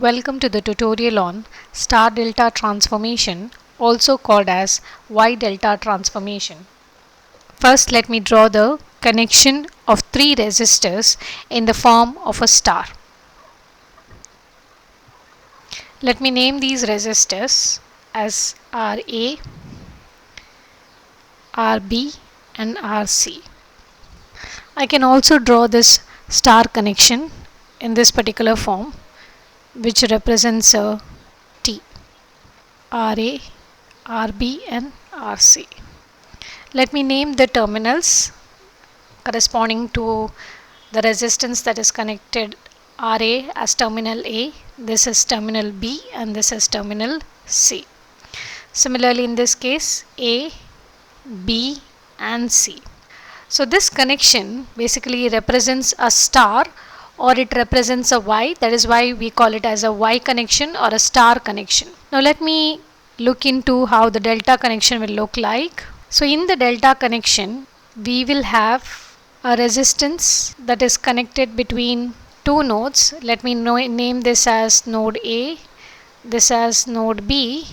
Welcome to the tutorial on star delta transformation, also called as Y delta transformation. First, let me draw the connection of three resistors in the form of a star. Let me name these resistors as RA, RB and RC. I can also draw this star connection in this particular form, which represents a T. RA, RB and RC. Let me name the terminals corresponding to the resistance that is connected RA as terminal A, this is terminal B and this is terminal C. Similarly in this case A, B and C. So this connection basically represents a star or it represents a Y. That is why we call it as a Y connection or a star connection. Now let me look into how the delta connection will look like. So in the delta connection we will have a resistance that is connected between two nodes. Let me name this as node A, this as node B,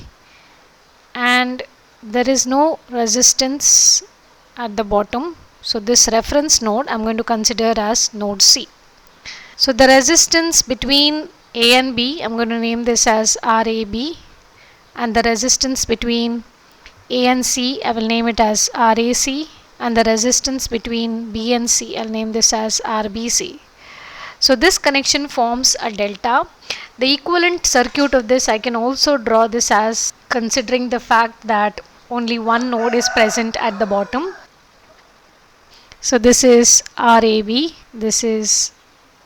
and there is no resistance at the bottom. So this reference node I am going to consider as node C. So the resistance between A and B, I am going to name this as RAB, and the resistance between A and C, I will name it as RAC, and the resistance between B and C, I will name this as RBC. So this connection forms a delta. The equivalent circuit of this, I can also draw this as considering the fact that only one node is present at the bottom. So this is RAB, this is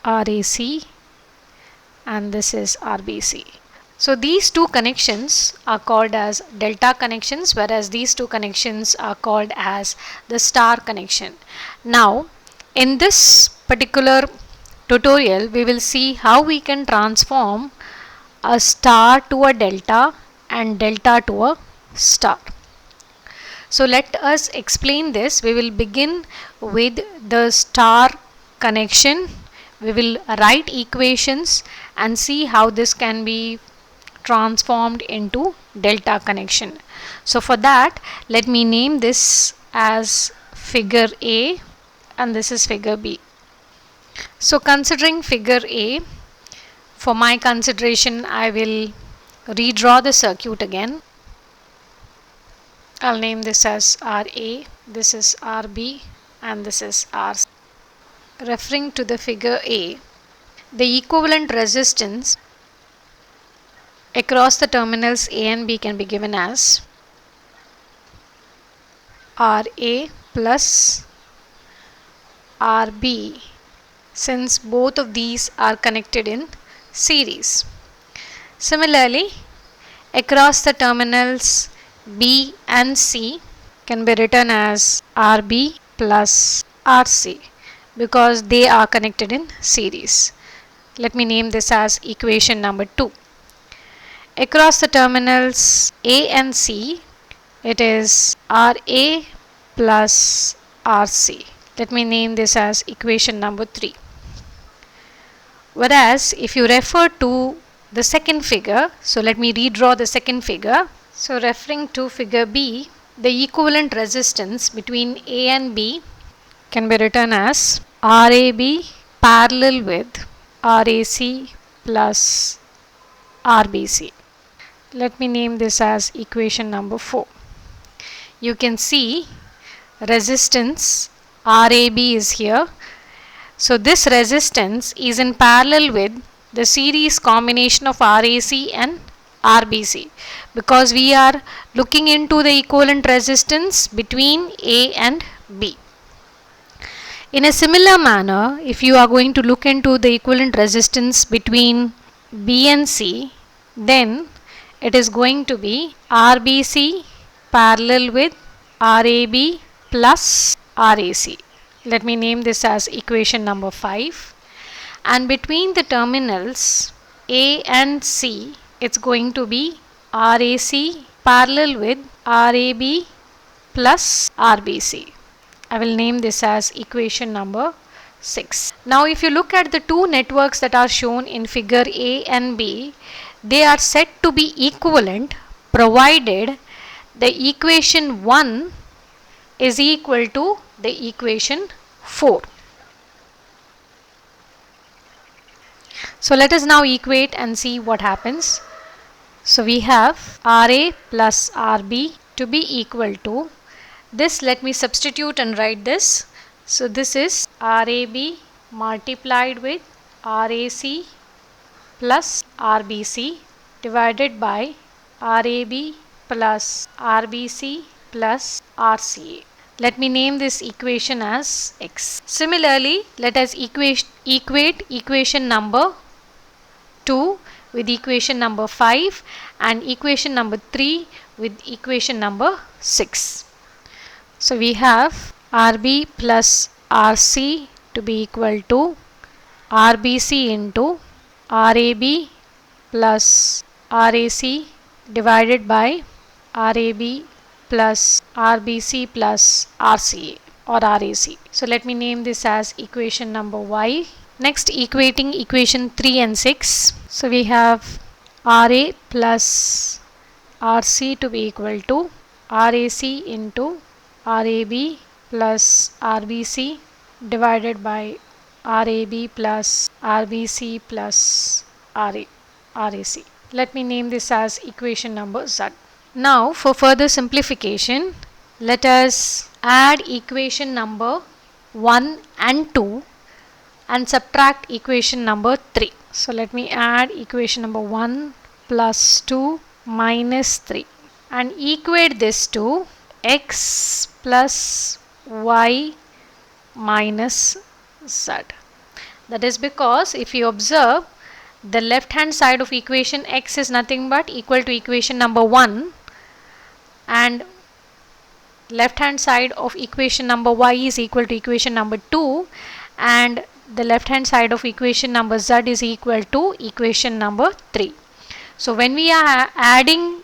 RAC and this is RBC. So these two connections are called as delta connections, whereas these two connections are called as the star connection. Now in this particular tutorial we will see how we can transform a star to a delta and delta to a star. So let us explain this. We will begin with the star connection. We will write equations and see how this can be transformed into delta connection. So for that, let me name this as figure A and this is figure B. So considering figure A, for my consideration I will redraw the circuit again. I'll name this as RA, this is RB and this is RC. Referring to the figure A, the equivalent resistance across the terminals A and B can be given as RA plus RB, since both of these are connected in series. Similarly, across the terminals B and C can be written as RB plus RC because they are connected in series. Let me name this as equation number 2. Across the terminals A and C, it is RA plus RC. Let me name this as equation number 3. Whereas if you refer to the second figure, so let me redraw the second figure. So referring to figure B, the equivalent resistance between A and B can be written as RAB parallel with RAC plus RBC. Let me name this as equation number 4. You can see resistance RAB is here. So this resistance is in parallel with the series combination of RAC and RBC because we are looking into the equivalent resistance between A and B. In a similar manner, if you are going to look into the equivalent resistance between B and C, then it is going to be RBC parallel with RAB plus RAC. Let me name this as equation number 5. And between the terminals A and C, it's going to be RAC parallel with RAB plus RBC. I will name this as equation number 6. Now if you look at the two networks that are shown in figure A and B, they are said to be equivalent provided the equation 1 is equal to the equation 4. So let us now equate and see what happens. So we have RA plus RB to be equal to this. Let me substitute and write this. So this is RAB multiplied with RAC plus RBC divided by RAB plus RBC plus RCA. Let me name this equation as X. Similarly, let us equate equation number 2 with equation number 5 and equation number 3 with equation number 6. So we have RB plus RC to be equal to RBC into RAB plus RAC divided by RAB plus RBC plus RCA or RAC. So let me name this as equation number Y. Next, equating equation 3 and 6. So we have RA plus RC to be equal to RAC into RAB plus RBC divided by RAB plus RBC plus RAC. Let me name this as equation number Z. Now for further simplification, let us add equation number 1 and 2 and subtract equation number 3. So let me add equation number 1 plus 2 minus 3 and equate this to x plus y minus z. That is because if you observe, the left hand side of equation x is nothing but equal to equation number 1 and left hand side of equation number y is equal to equation number 2 and the left hand side of equation number z is equal to equation number 3. So when we are adding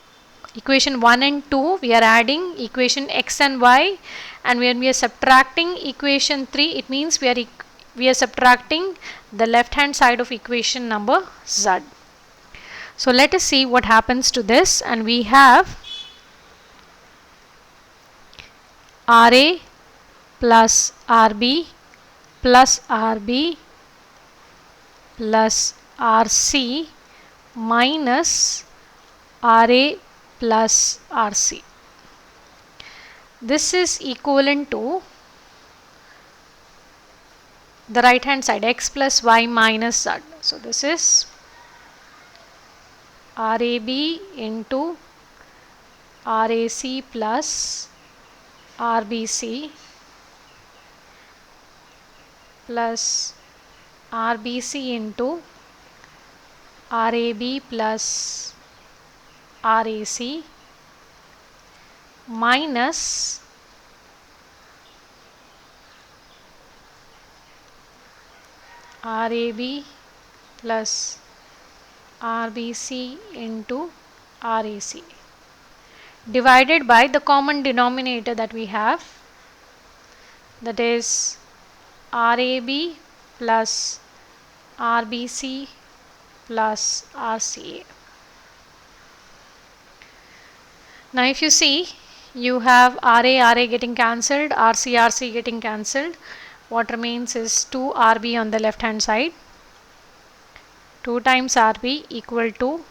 equation 1 and 2, we are adding equation x and y, and when we are subtracting equation 3, it means we are subtracting the left hand side of equation number z. So let us see what happens to this, and we have RA plus RB plus RB plus RC minus RA plus RC. This is equivalent to the right hand side, x plus y minus z. So this is RAB into RAC plus RBC plus RBC into RAB plus RAC minus RAB plus RBC into RAC divided by the common denominator that we have, that is RAB plus RBC plus RCA. Now if you see, you have RA getting cancelled, RC getting cancelled. What remains is 2 RB on the left hand side. 2 times RB equal to,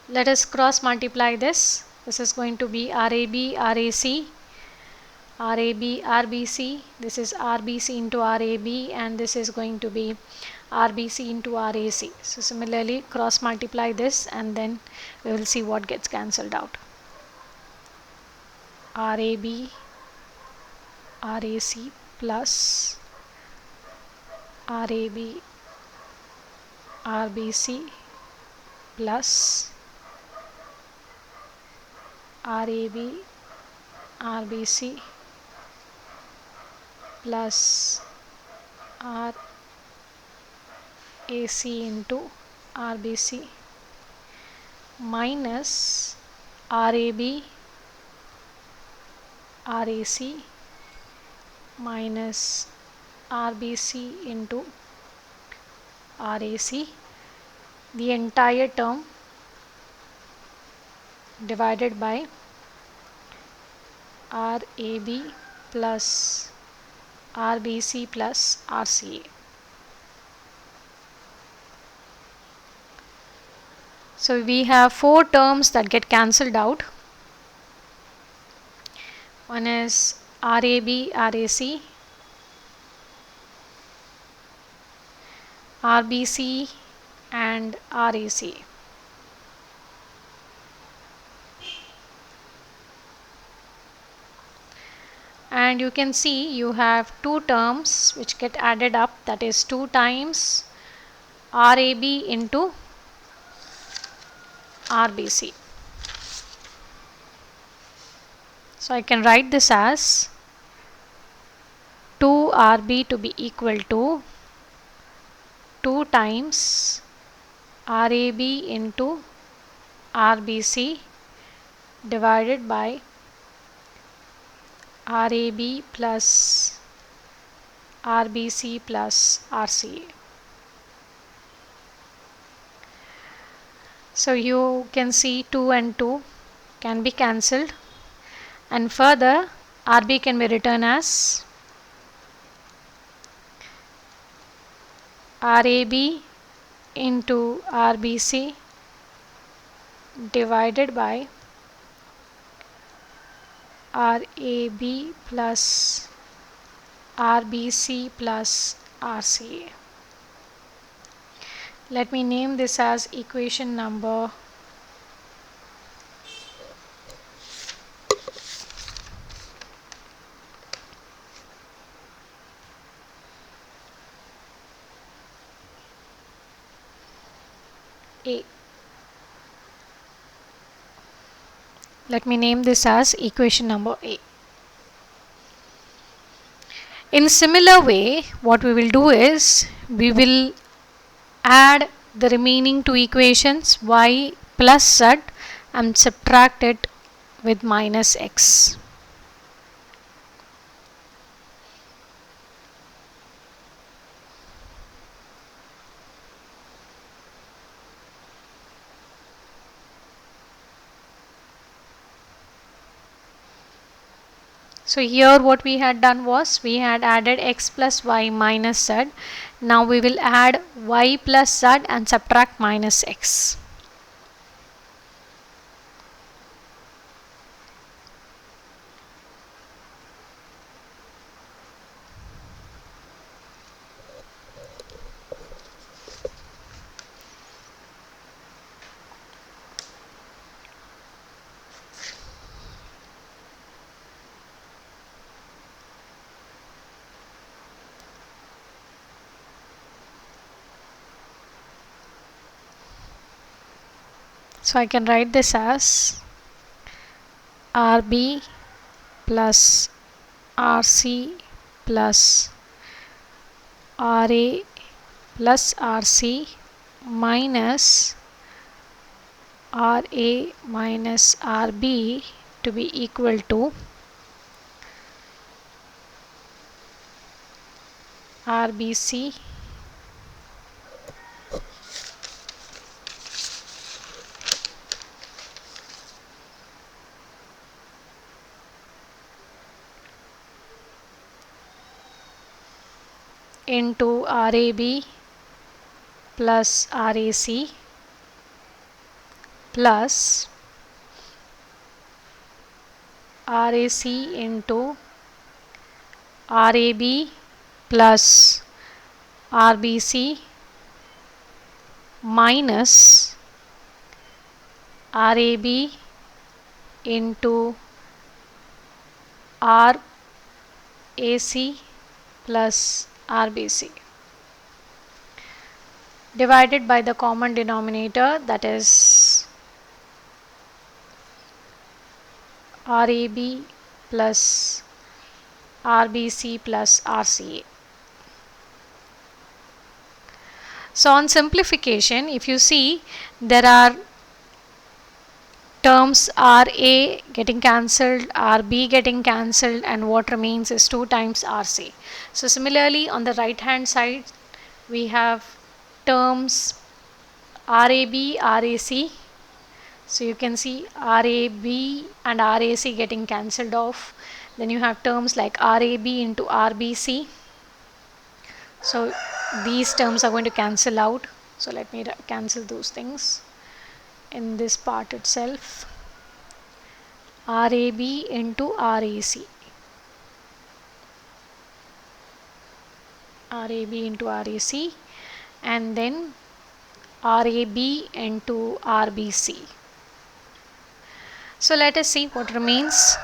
let us cross multiply this. This is going to be RAB RAC, RAB RBC. This is RBC into RAB, and this is going to be RBC into RAC. So similarly cross multiply this and then we will see what gets cancelled out. RAB RAC plus RAB RBC plus RAB RBC plus AC into RBC minus RAB RAC minus RBC into RAC, the entire term divided by RAB plus RBC plus RCA. So we have four terms that get cancelled out. One is RAB, RAC, RBC and RAC. And you can see you have two terms which get added up, that is 2 times RAB into RBC. So I can write this as 2RB to be equal to 2 times RAB into RBC divided by RAB plus RBC plus RCA. So you can see 2 and 2 can be cancelled, and further RB can be written as RAB into RBC divided by RAB plus RBC plus RCA. Let me name this as equation number A. Let me name this as equation number A. In similar way, what we will do is we will add the remaining two equations y plus z and subtract it with minus x. So here what we had done was we had added x plus y minus z. Now we will add y plus z and subtract minus x. So I can write this as RB plus RC plus RA plus RC minus RA minus RB to be equal to RBC into RAB plus RAC plus RAC into RAB plus RBC minus RAB into RAC plus RBC divided by the common denominator, that is RAB plus RBC plus RCA. So on simplification, if you see, there are terms RA getting cancelled, RB getting cancelled, and what remains is 2 times RC. So similarly on the right hand side we have terms RAB, RAC. So you can see RAB and RAC getting cancelled off. Then you have terms like RAB into RBC. So these terms are going to cancel out. So let me cancel those things in this part itself. RAB into RAC. RAB into RAC, and then RAB into RBC. So let us see what remains.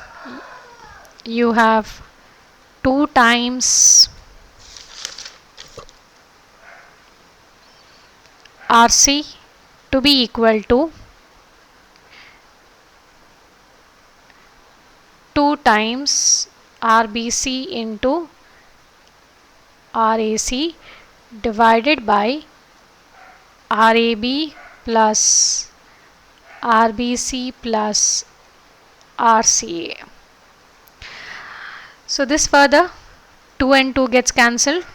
You have 2 times RC to be equal to 2 times RBC into RAC divided by RAB plus RBC plus RCA. So this further 2 and 2 gets cancelled,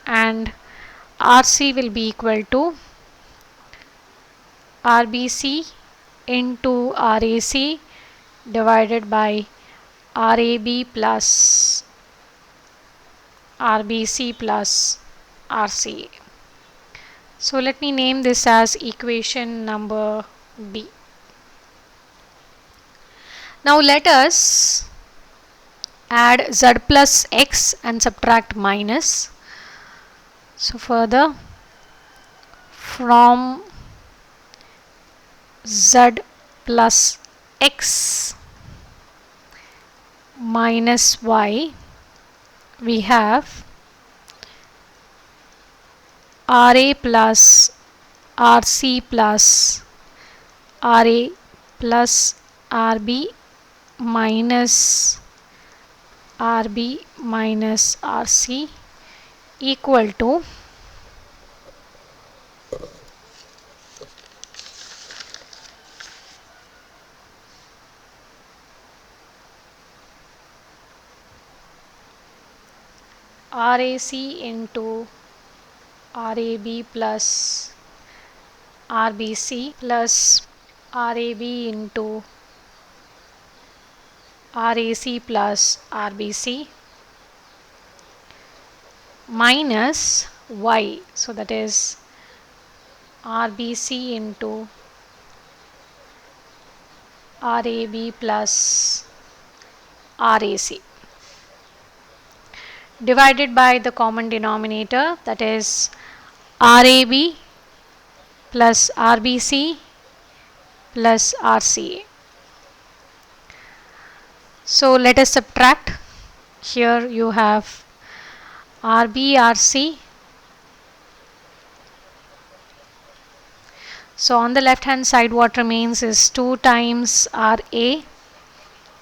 and RC will be equal to RBC into RAC divided by RAB plus RBC plus RCA. So let me name this as equation number B. Now let us add z plus x and subtract minus. So further, from z plus x minus y, we have RA plus RC plus RA plus RB minus RB minus RC equal to RAC into RAB plus RBC plus RAB into RAC plus RBC minus y, so that is RBC into RAB plus RAC divided by the common denominator, that is RAB plus RBC plus RCA. So let us subtract. Here you have RB, RC. So on the left hand side what remains is 2 times RA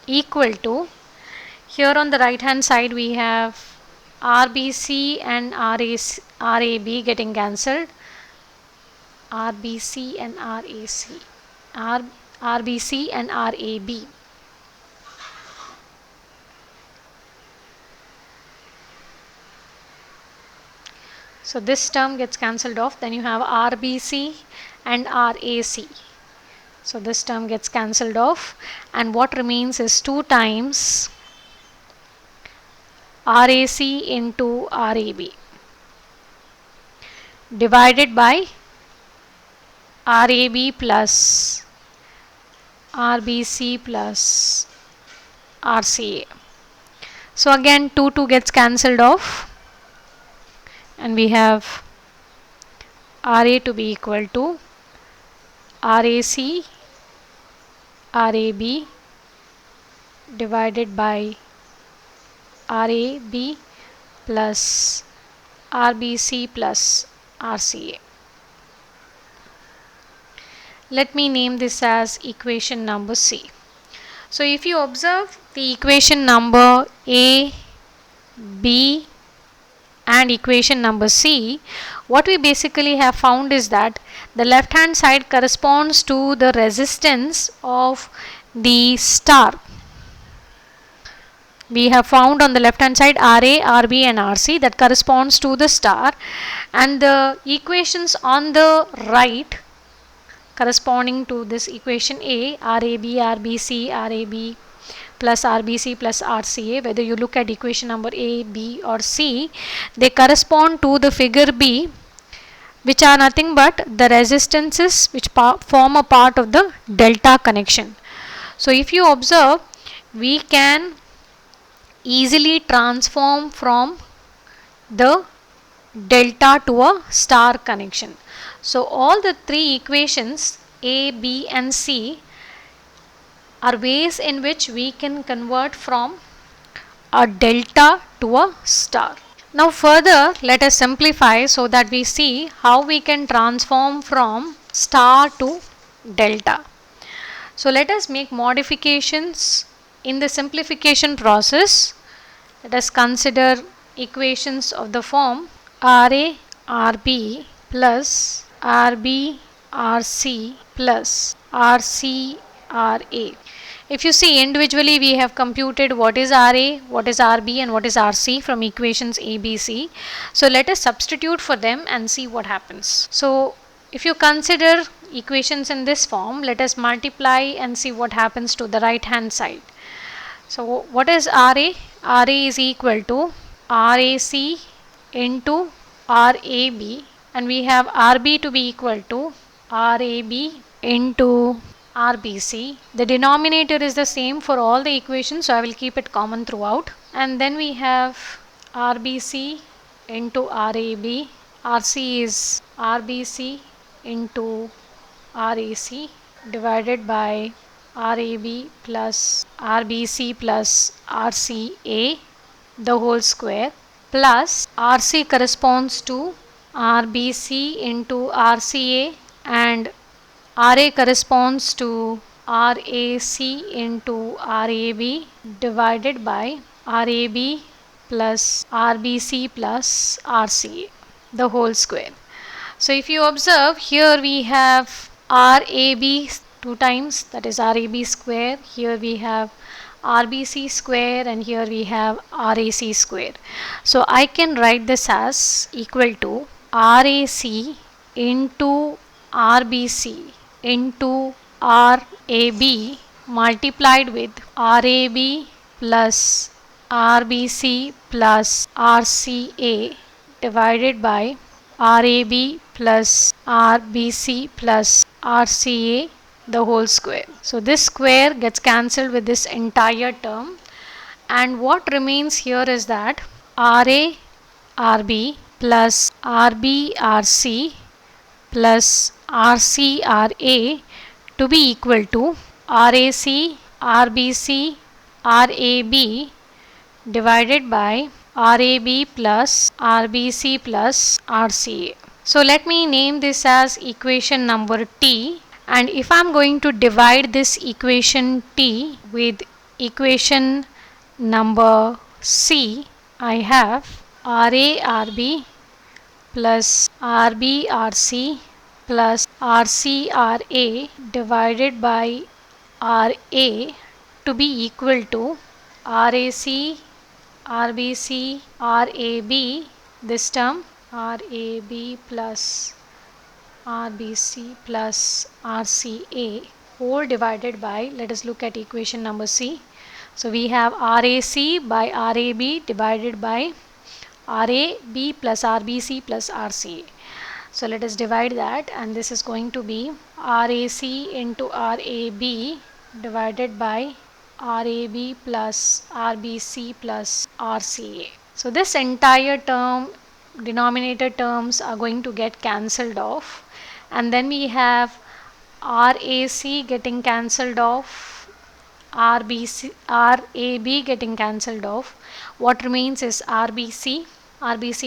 equal to, here on the right hand side we have RBC and RAB getting cancelled. RBC and RAC. RBC and RAB. So this term gets cancelled off. Then you have RBC and RAC. So this term gets cancelled off, and what remains is 2 times RAC into RAB divided by RAB plus RBC plus RCA. So again 2 gets cancelled off, and we have RA to be equal to RAC RAB divided by RAB plus RBC plus RCA. Let me name this as equation number C. So if you observe the equation number A, B, and equation number C, what we basically have found is that the left hand side corresponds to the resistance of the star. We have found on the left hand side RA, RB and RC that corresponds to the star, and the equations on the right corresponding to this equation A, RAB, RBC, RAB plus RBC plus RCA, whether you look at equation number A, B or C, they correspond to the figure B, which are nothing but the resistances which form a part of the delta connection. So if you observe, we can easily transform from the delta to a star connection. So all the three equations A, B and C are ways in which we can convert from a delta to a star. Now further, let us simplify so that we see how we can transform from star to delta. So let us make modifications in the simplification process. Let us consider equations of the form RA RB plus RB RC plus RC RA. If you see individually, we have computed what is RA, what is RB and what is RC from equations ABC. So let us substitute for them and see what happens. So if you consider equations in this form, let us multiply and see what happens to the right hand side. So what is RA? RA is equal to RAC into RAB, and we have RB to be equal to RAB into RBC. The denominator is the same for all the equations, so I will keep it common throughout. And then we have RBC into RAB. RC is RBC into RAC divided by RAB plus RBC plus RCA the whole square, plus RC corresponds to RBC into RCA and RA corresponds to RAC into RAB divided by RAB plus RBC plus RCA the whole square. So if you observe, here we have RAB 2 times, that is RAB square. Here we have RBC square and here we have RAC square. So I can write this as equal to RAC into RBC into RAB multiplied with RAB plus RBC plus RCA divided by RAB plus RBC plus RCA the whole square. So this square gets cancelled with this entire term, and what remains here is that RA RB plus RB RC plus RC RA to be equal to RAC RBC RAB divided by RAB plus RBC plus RCA. So let me name this as equation number T, and if I am going to divide this equation T with equation number C, I have RA RB plus RB RC plus RC RA divided by RA to be equal to RAC RBC RAB, this term RAB plus RBC plus RCA whole divided by, let us look at equation number C. So we have RAC by RAB divided by RAB plus RBC plus RCA. So let us divide that, and this is going to be RAC into RAB divided by RAB plus RBC plus RCA. So this entire term, denominator terms are going to get cancelled off, and then we have RAC getting cancelled off, RAB getting cancelled off. What remains is RBC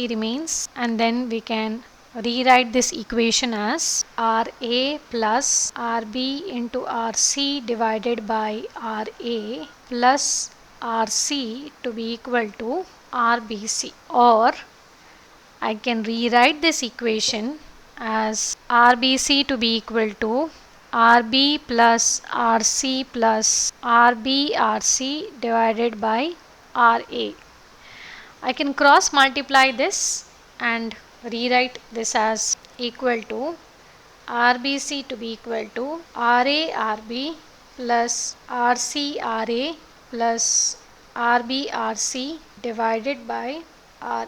remains, and then we can rewrite this equation as RA plus RB into RC divided by RA plus RC to be equal to RBC, or I can rewrite this equation as RBC to be equal to RB plus RC plus RC divided by RA. I can cross multiply this and rewrite this as equal to RBC to be equal to RB plus RA plus RC divided by RA.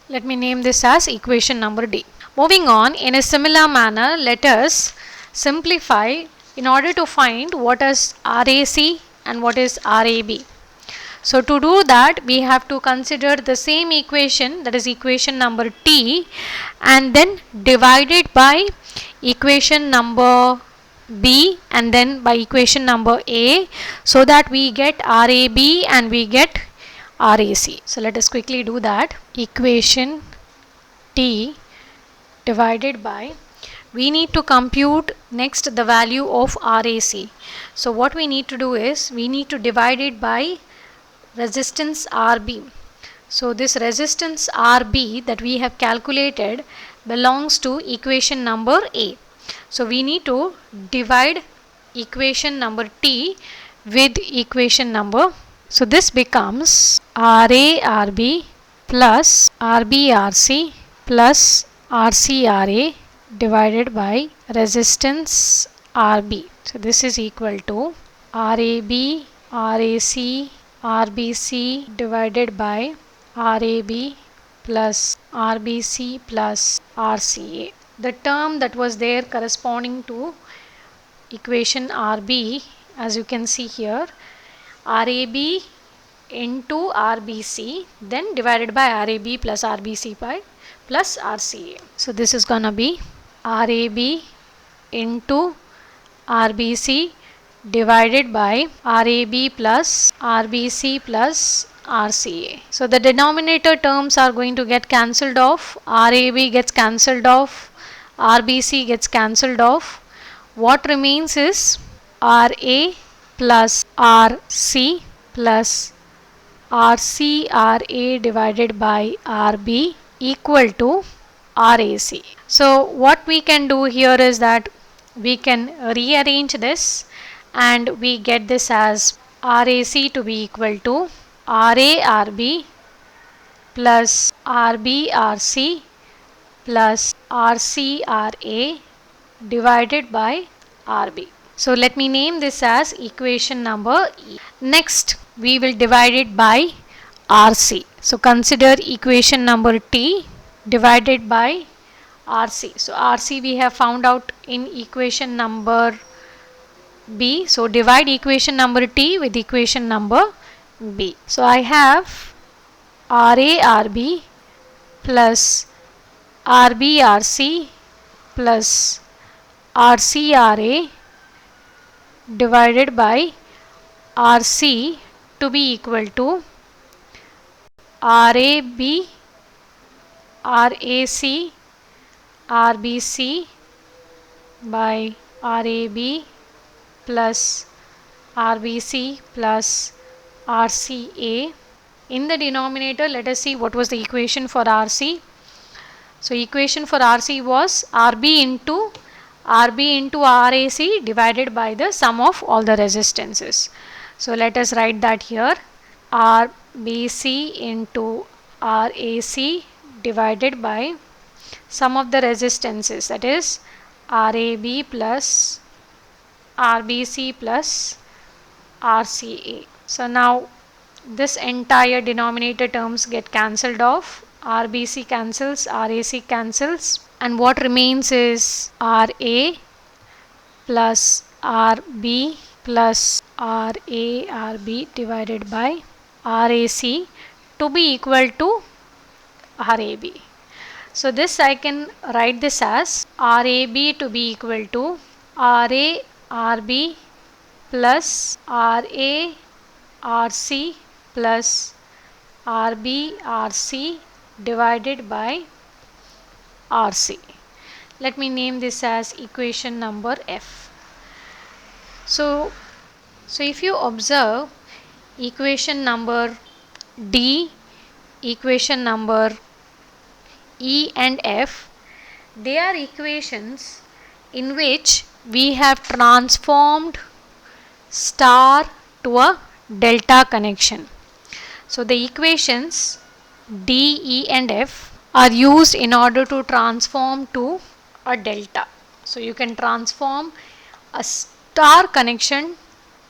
Let me name this as equation number D. Moving on, in a similar manner, let us simplify in order to find what is RAC and what is RAB. So to do that, we have to consider the same equation, that is equation number T, and then divide it by equation number B and then by equation number A, so that we get RAB and we get RAC. So let us quickly do that. Equation T divided by, we need to compute next the value of RAC. So what we need to do is, we need to divide it by resistance RB. So this resistance RB that we have calculated belongs to equation number A. So we need to divide equation number T with equation number. So this becomes RARB plus RBRC plus RCRA divided by resistance RB. So this is equal to RAB, RAC, RBC divided by RAB plus RBC plus RCA. The term that was there corresponding to equation RB, as you can see here, RAB into RBC, then divided by RAB plus RBC by plus RCA. So this is gonna be RAB into RBC divided by RAB plus RBC plus RCA. So the denominator terms are going to get cancelled off. RAB gets cancelled off. RBC gets cancelled off. What remains is RA plus RC plus RCRA divided by RB equal to RAC. So what we can do here is that we can rearrange this and we get this as RAC to be equal to RARB plus RBRC plus RCRA divided by RB. So let me name this as equation number E. Next, we will divide it by RC. So consider equation number T divided by RC. So RC we have found out in equation number B. So divide equation number T with equation number B. So I have RARB plus RBRC plus RCRA divided by RC to be equal to RAB, RAC, RBC by RAB plus RBC plus RCA. In the denominator, let us see what was the equation for RC. So equation for RC was RB into RAC divided by the sum of all the resistances. So let us write that here. RBC into RAC divided by sum of the resistances, that is RAB plus RBC plus RCA. So now this entire denominator terms get cancelled off. RBC cancels, RAC cancels, and what remains is RA plus RB plus RARB divided by RAC to be equal to RAB. So this I can write this as RAB to be equal to RARB plus RARC plus RBRC divided by RC. Let me name this as equation number F. So if you observe equation number D, equation number E and F, they are equations in which we have transformed star to a delta connection. So the equations D, E and F are used in order to transform to a delta. So you can transform a star connection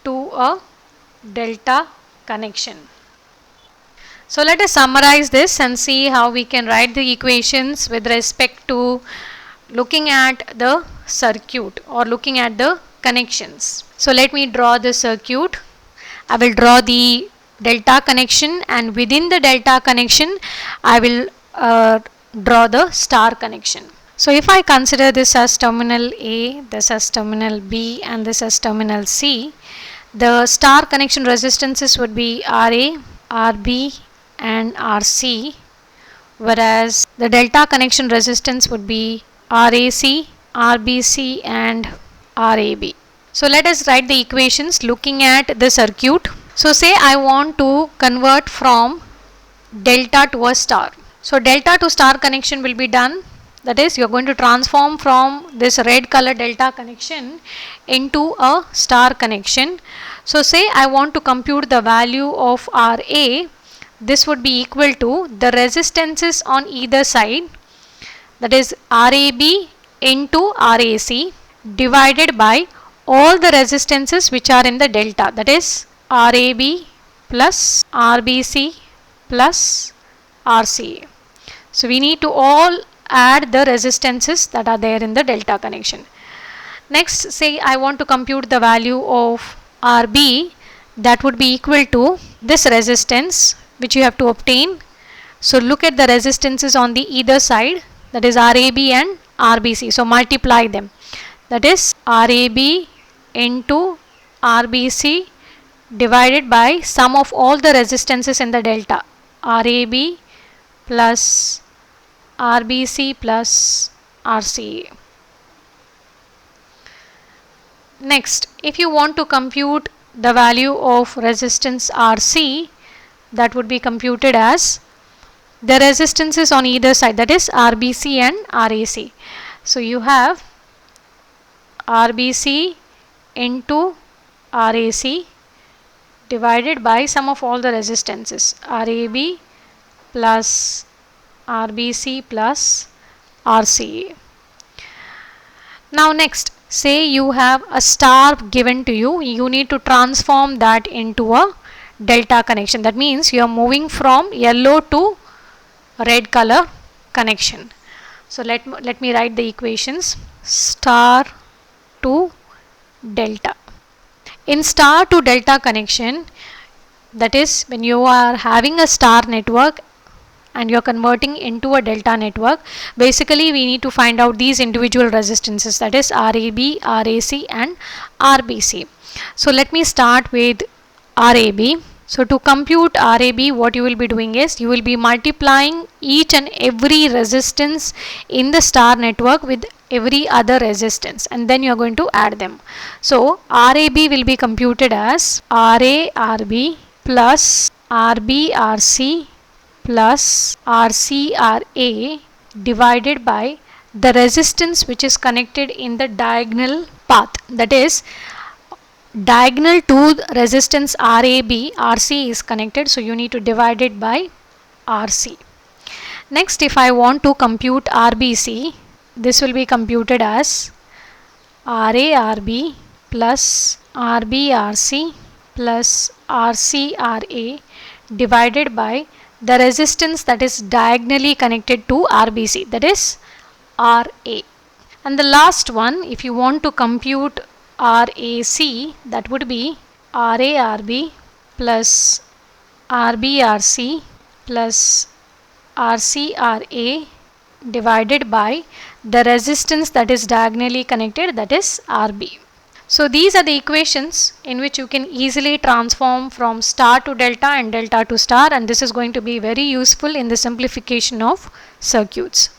to a delta connection. So let us summarize this and see how we can write the equations with respect to looking at the circuit or looking at the connections. So let me draw the circuit. I will draw the delta connection, and within the delta connection I will draw the star connection. So if I consider this as terminal A, this as terminal B and this as terminal C, the star connection resistances would be RA, RB and RC, whereas the delta connection resistance would be RAC, RBC and RAB. So let us write the equations looking at the circuit. So say I want to convert from delta to a star. So delta to star connection will be done. That is, you are going to transform from this red color delta connection into a star connection. So say I want to compute the value of RA. This would be equal to the resistances on either side, that is RAB into RAC, divided by all the resistances which are in the delta, that is RAB plus RBC plus RCA. So we need to all add the resistances that are there in the delta connection. Next, say I want to compute the value of RB. That would be equal to this resistance which you have to obtain. So look at the resistances on the either side, that is RAB and RBC. So multiply them, that is RAB into RBC divided by sum of all the resistances in the delta, RAB plus RBC plus RCA. Next, if you want to compute the value of resistance RC, that would be computed as the resistances on either side, that is RBC and RAC. So you have RBC into RAC divided by sum of all the resistances, RAB plus RBC plus RCA. Now next, say you have a star given to you, you need to transform that into a delta connection. That means you are moving from yellow to red color connection. So let me write the equations. Star to delta. In star to delta connection, that is when you are having a star network and you are converting into a delta network, basically we need to find out these individual resistances, that is RAB, RAC and RBC. So let me start with RAB. So to compute RAB, what you will be doing is you will be multiplying each and every resistance in the star network with every other resistance, and then you are going to add them. So RAB will be computed as RARB plus RBRC plus RCRA divided by the resistance which is connected in the diagonal path, that is diagonal to the resistance RAB, RC is connected, so you need to divide it by RC. Next, if I want to compute RBC, this will be computed as RARB plus RBRC plus RCRA divided by the resistance that is diagonally connected to RBC, that is RA. And the last one, if you want to compute RAC, that would be RARB plus RBRC plus RCRA divided by the resistance that is diagonally connected, that is RB. So these are the equations in which you can easily transform from star to delta and delta to star, and this is going to be very useful in the simplification of circuits.